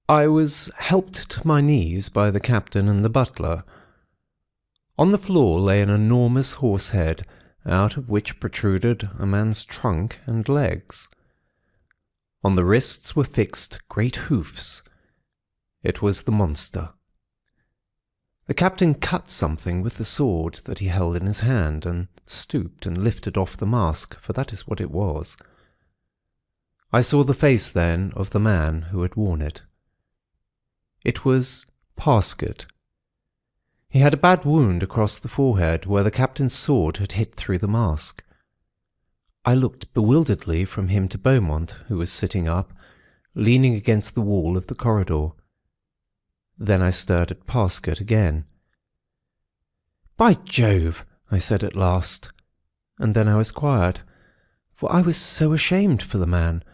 I was helped to my knees by the captain and the butler. On the floor lay an enormous horse head, out of which protruded a man's trunk and legs. On the wrists were fixed great hoofs. It was the monster. The captain cut something with the sword that he held in his hand, and stooped and lifted off the mask, for that is what it was. I saw the face then of the man who had worn it. It was Parsket. He had a bad wound across the forehead where the captain's sword had hit through the mask. I looked bewilderedly from him to Beaumont, who was sitting up, leaning against the wall of the corridor. Then I stared at Parsket again. "By Jove!" I said at last, and then I was quiet, for I was so ashamed for the man.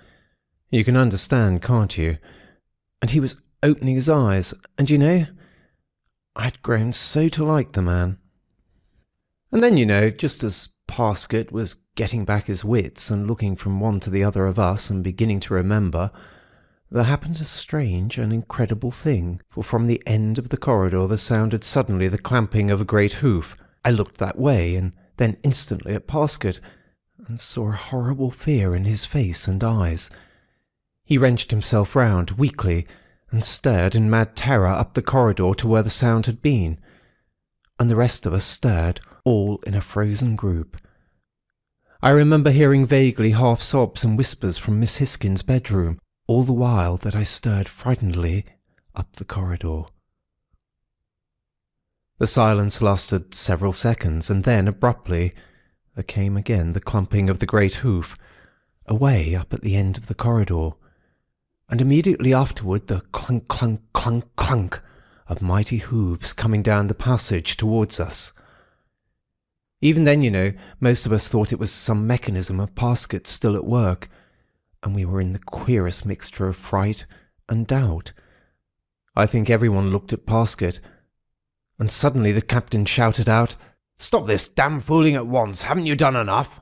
You can understand, can't you? And he was opening his eyes, and you know, I had grown so to like the man. And then, you know, just as Parsket was getting back his wits and looking from one to the other of us and beginning to remember, there happened a strange and incredible thing, for from the end of the corridor there sounded suddenly the clamping of a great hoof. I looked that way, and then instantly at Parsket, and saw a horrible fear in his face and eyes. He wrenched himself round weakly and stared in mad terror up the corridor to where the sound had been, and the rest of us stared, all in a frozen group. I remember hearing vaguely half sobs and whispers from Miss Hiskin's bedroom, all the while that I stared frightenedly up the corridor. The silence lasted several seconds, and then, abruptly, there came again the clumping of the great hoof, away up at the end of the corridor, and immediately afterward the clunk, clunk, clunk, clunk of mighty hooves coming down the passage towards us. Even then, most of us thought it was some mechanism of Parsket still at work, and we were in the queerest mixture of fright and doubt. I think everyone looked at Parsket, and suddenly the captain shouted out, "Stop this damn fooling at once! Haven't you done enough?"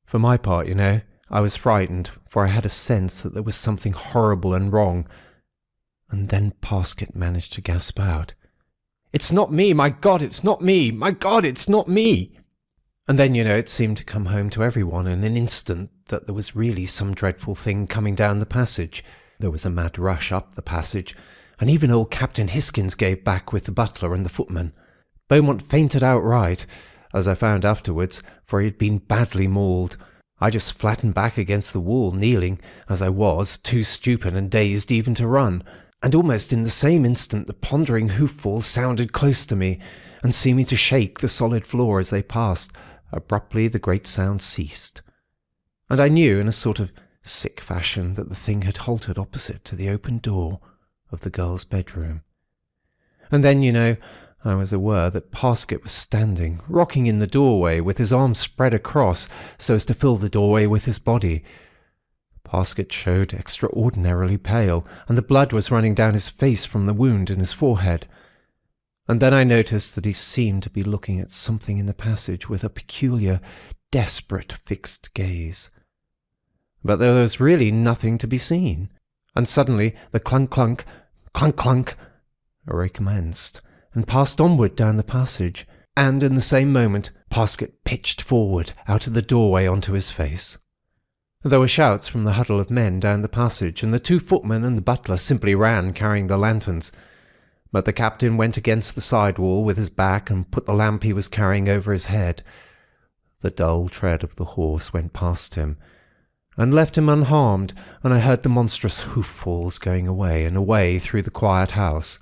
For my part, I was frightened, for I had a sense that there was something horrible and wrong. And then Parsket managed to gasp out, "It's not me! My God, it's not me! My God, it's not me!" And then, it seemed to come home to everyone in an instant that there was really some dreadful thing coming down the passage. There was a mad rush up the passage, and even old Captain Hiskins gave back with the butler and the footman. Beaumont fainted outright, as I found afterwards, for he had been badly mauled. I just flattened back against the wall, kneeling, as I was, too stupid and dazed even to run, and almost in the same instant the pondering hoof-falls sounded close to me, and seeming to shake the solid floor as they passed. Abruptly the great sound ceased, and I knew in a sort of sick fashion that the thing had halted opposite to the open door of the girl's bedroom. And then, I was aware that Parsket was standing, rocking in the doorway, with his arms spread across so as to fill the doorway with his body. Parsket showed extraordinarily pale, and the blood was running down his face from the wound in his forehead. And then I noticed that he seemed to be looking at something in the passage with a peculiar, desperate, fixed gaze. But there was really nothing to be seen, and suddenly the clunk-clunk, clunk-clunk recommenced, and passed onward down the passage, and in the same moment Parsket pitched forward out of the doorway onto his face. There were shouts from the huddle of men down the passage, and the two footmen and the butler simply ran, carrying the lanterns. But the captain went against the side wall with his back and put the lamp he was carrying over his head. The dull tread of the horse went past him, and left him unharmed, and I heard the monstrous hoof-falls going away and away through the quiet house.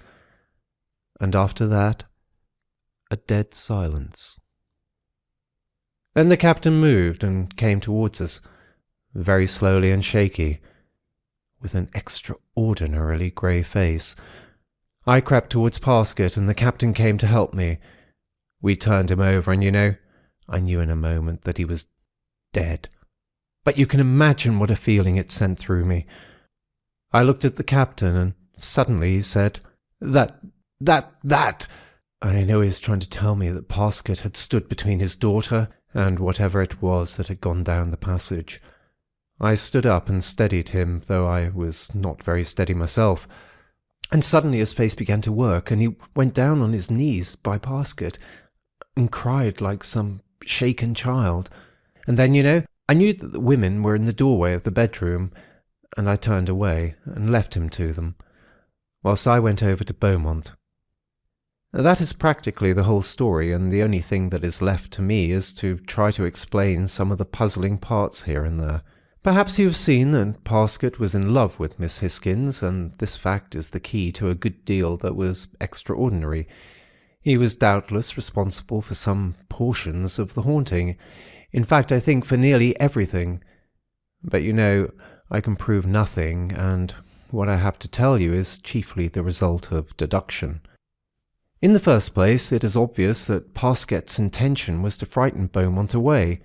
And after that, a dead silence. Then the captain moved and came towards us, very slowly and shaky, with an extraordinarily grey face. I crept towards Parsket, and the captain came to help me. We turned him over, and I knew in a moment that he was dead. But you can imagine what a feeling it sent through me. I looked at the captain, and suddenly he said, That. And I know he was trying to tell me that Parsket had stood between his daughter and whatever it was that had gone down the passage. I stood up and steadied him, though I was not very steady myself. And suddenly his face began to work, and he went down on his knees by Parsket and cried like some shaken child. And then, I knew that the women were in the doorway of the bedroom, and I turned away and left him to them, whilst I went over to Beaumont. That is practically the whole story, and the only thing that is left to me is to try to explain some of the puzzling parts here and there. Perhaps you have seen that Parsket was in love with Miss Hiskins, and this fact is the key to a good deal that was extraordinary. He was doubtless responsible for some portions of the haunting. In fact, I think for nearly everything. But I can prove nothing, and what I have to tell you is chiefly the result of deduction. In the first place, it is obvious that Parsket's intention was to frighten Beaumont away.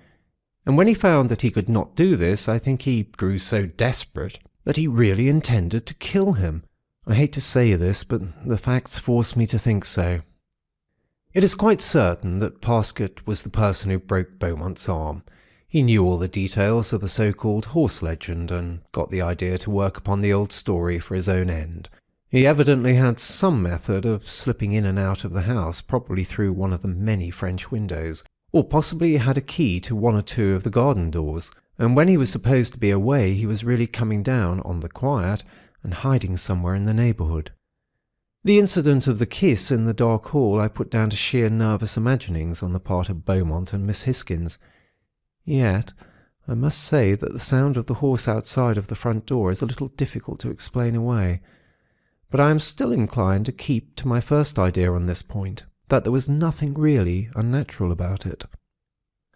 And when he found that he could not do this, I think he grew so desperate that he really intended to kill him. I hate to say this, but the facts force me to think so. It is quite certain that Parsket was the person who broke Beaumont's arm. He knew all the details of the so-called horse legend and got the idea to work upon the old story for his own end. He evidently had some method of slipping in and out of the house, probably through one of the many French windows. Or possibly he had a key to one or two of the garden doors, and when he was supposed to be away he was really coming down on the quiet and hiding somewhere in the neighbourhood. The incident of the kiss in the dark hall I put down to sheer nervous imaginings on the part of Beaumont and Miss Hisgins. Yet I must say that the sound of the horse outside of the front door is a little difficult to explain away. But I am still inclined to keep to my first idea on this point, that there was nothing really unnatural about it.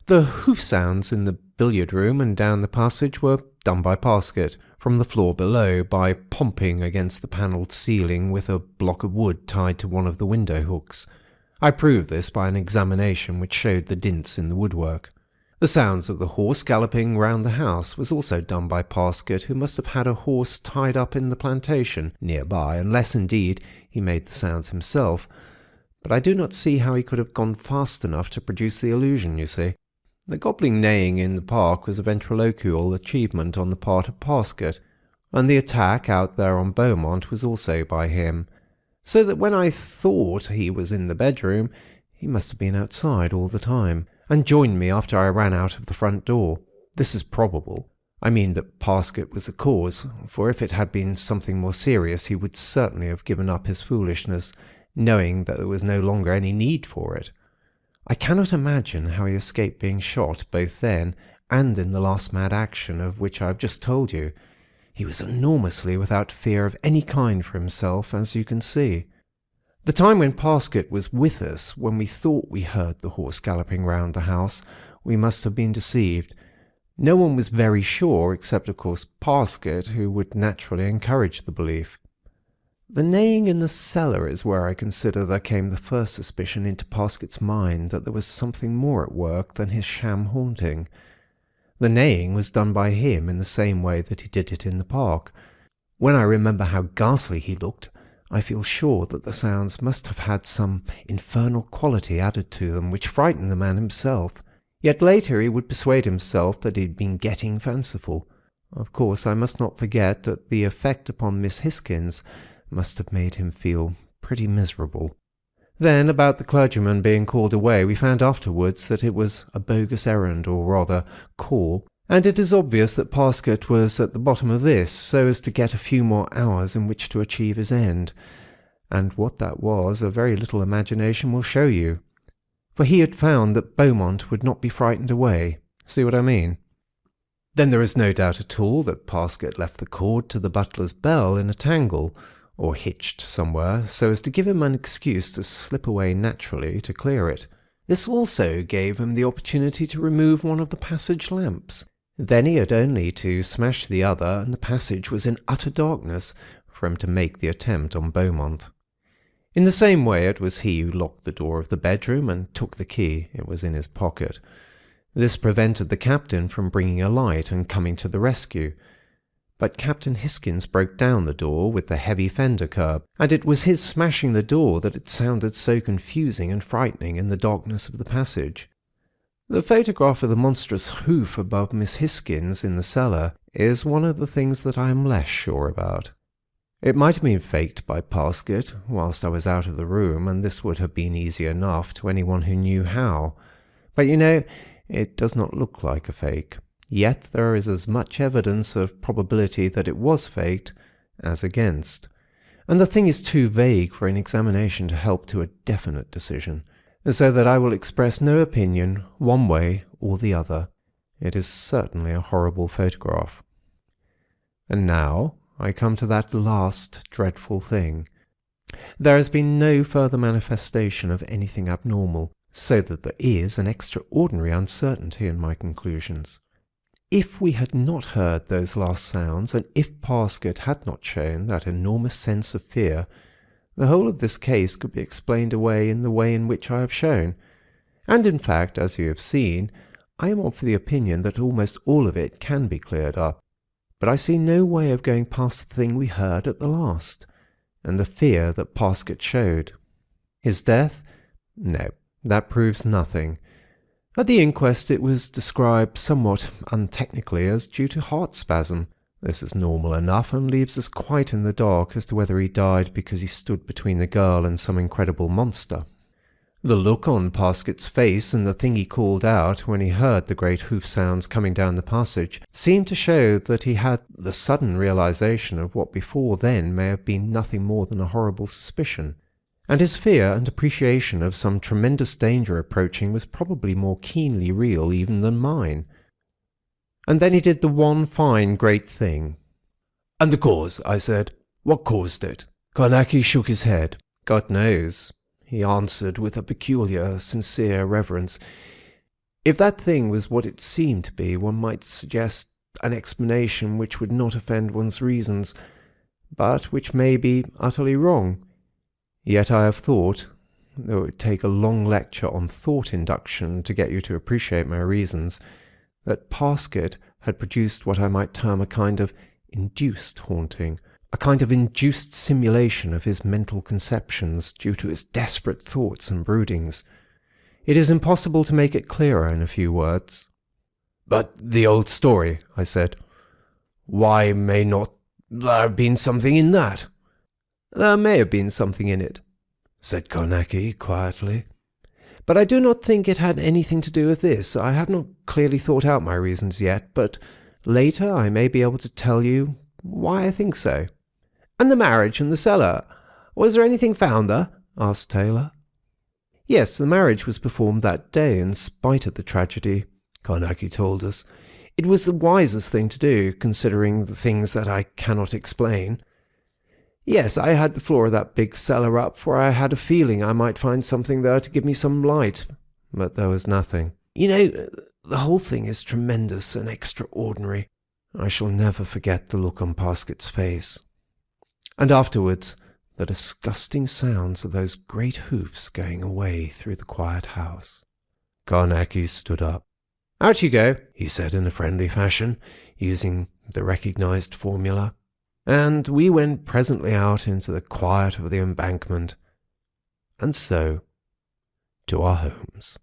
The hoof sounds in the billiard-room and down the passage were done by Parsket, from the floor below, by pumping against the panelled ceiling with a block of wood tied to one of the window hooks. I proved this by an examination which showed the dints in the woodwork. The sounds of the horse galloping round the house was also done by Parsket, who must have had a horse tied up in the plantation nearby, unless indeed he made the sounds himself. But I do not see how he could have gone fast enough to produce the illusion, you see. The gobbling neighing in the park was a ventriloquial achievement on the part of Parsket, and the attack out there on Beaumont was also by him, so that when I thought he was in the bedroom, he must have been outside all the time, and joined me after I ran out of the front door. This is probable. I mean that Parsket was the cause, for if it had been something more serious he would certainly have given up his foolishness, knowing that there was no longer any need for it. I cannot imagine how he escaped being shot both then and in the last mad action of which I have just told you. He was enormously without fear of any kind for himself, as you can see. The time when Parsket was with us, when we thought we heard the horse galloping round the house, we must have been deceived. No one was very sure, except of course Parsket, who would naturally encourage the belief. The neighing in the cellar is where I consider there came the first suspicion into Parsket's mind that there was something more at work than his sham haunting. The neighing was done by him in the same way that he did it in the park. When I remember how ghastly he looked, I feel sure that the sounds must have had some infernal quality added to them which frightened the man himself. Yet later he would persuade himself that he had been getting fanciful. Of course, I must not forget that the effect upon Miss Hisgins must have made him feel pretty miserable. Then, about the clergyman being called away, we found afterwards that it was a bogus errand, or rather call, and it is obvious that Parsket was at the bottom of this, so as to get a few more hours in which to achieve his end. And what that was, a very little imagination will show you. For he had found that Beaumont would not be frightened away. See what I mean? Then there is no doubt at all that Parsket left the cord to the butler's bell in a tangle, or hitched somewhere, so as to give him an excuse to slip away naturally to clear it. This also gave him the opportunity to remove one of the passage lamps. Then he had only to smash the other, and the passage was in utter darkness for him to make the attempt on Beaumont. In the same way it was he who locked the door of the bedroom and took the key. It was in his pocket. This prevented the captain from bringing a light and coming to the rescue. But Captain Hisgins broke down the door with the heavy fender curb, and it was his smashing the door that it sounded so confusing and frightening in the darkness of the passage. The photograph of the monstrous hoof above Miss Hisgins in the cellar is one of the things that I am less sure about. It might have been faked by Parsket whilst I was out of the room, and this would have been easy enough to anyone who knew how. But you know, it does not look like a fake. Yet there is as much evidence of probability that it was faked as against, and the thing is too vague for an examination to help to a definite decision, so that I will express no opinion one way or the other. It is certainly a horrible photograph. And now I come to that last dreadful thing. There has been no further manifestation of anything abnormal, so that there is an extraordinary uncertainty in my conclusions. If we had not heard those last sounds, and if Parsket had not shown that enormous sense of fear, the whole of this case could be explained away in the way in which I have shown. And in fact, as you have seen, I am of the opinion that almost all of it can be cleared up. But I see no way of going past the thing we heard at the last, and the fear that Parsket showed. His death? No, that proves nothing. At the inquest it was described somewhat untechnically as due to heart spasm. This is normal enough and leaves us quite in the dark as to whether he died because he stood between the girl and some incredible monster. The look on Parsket's face and the thing he called out when he heard the great hoof sounds coming down the passage seemed to show that he had the sudden realization of what before then may have been nothing more than a horrible suspicion, and his fear and appreciation of some tremendous danger approaching was probably more keenly real even than mine. And then he did the one fine great thing. "And the cause," I said. "What caused it?" Carnacki shook his head. "God knows," he answered with a peculiar, sincere reverence. "If that thing was what it seemed to be, one might suggest an explanation which would not offend one's reasons, but which may be utterly wrong. Yet I have thought, though it would take a long lecture on thought induction to get you to appreciate my reasons, that Parsket had produced what I might term a kind of induced haunting, a kind of induced simulation of his mental conceptions due to his desperate thoughts and broodings. It is impossible to make it clearer in a few words." "But the old story," I said. "Why may not there have been something in that?" "There may have been something in it," said Carnacki quietly, "but I do not think it had anything to do with this. I have not clearly thought out my reasons yet, but later I may be able to tell you why I think so." "And the marriage in the cellar, was there anything found there?" asked Taylor. "Yes, the marriage was performed that day in spite of the tragedy," Carnacki told us. "It was the wisest thing to do, considering the things that I cannot explain. Yes, I had the floor of that big cellar up, for I had a feeling I might find something there to give me some light, but there was nothing. You know, the whole thing is tremendous and extraordinary. I shall never forget the look on Parsket's face. And afterwards, the disgusting sounds of those great hoofs going away through the quiet house." Carnacki stood up. "Out you go," he said in a friendly fashion, using the recognized formula. And we went presently out into the quiet of the embankment, and so to our homes.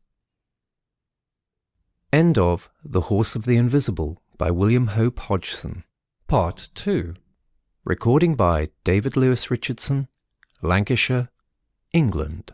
End of The Horse of the Invisible by William Hope Hodgson. Part 2. Recording by David Lewis Richardson, Lancashire, England.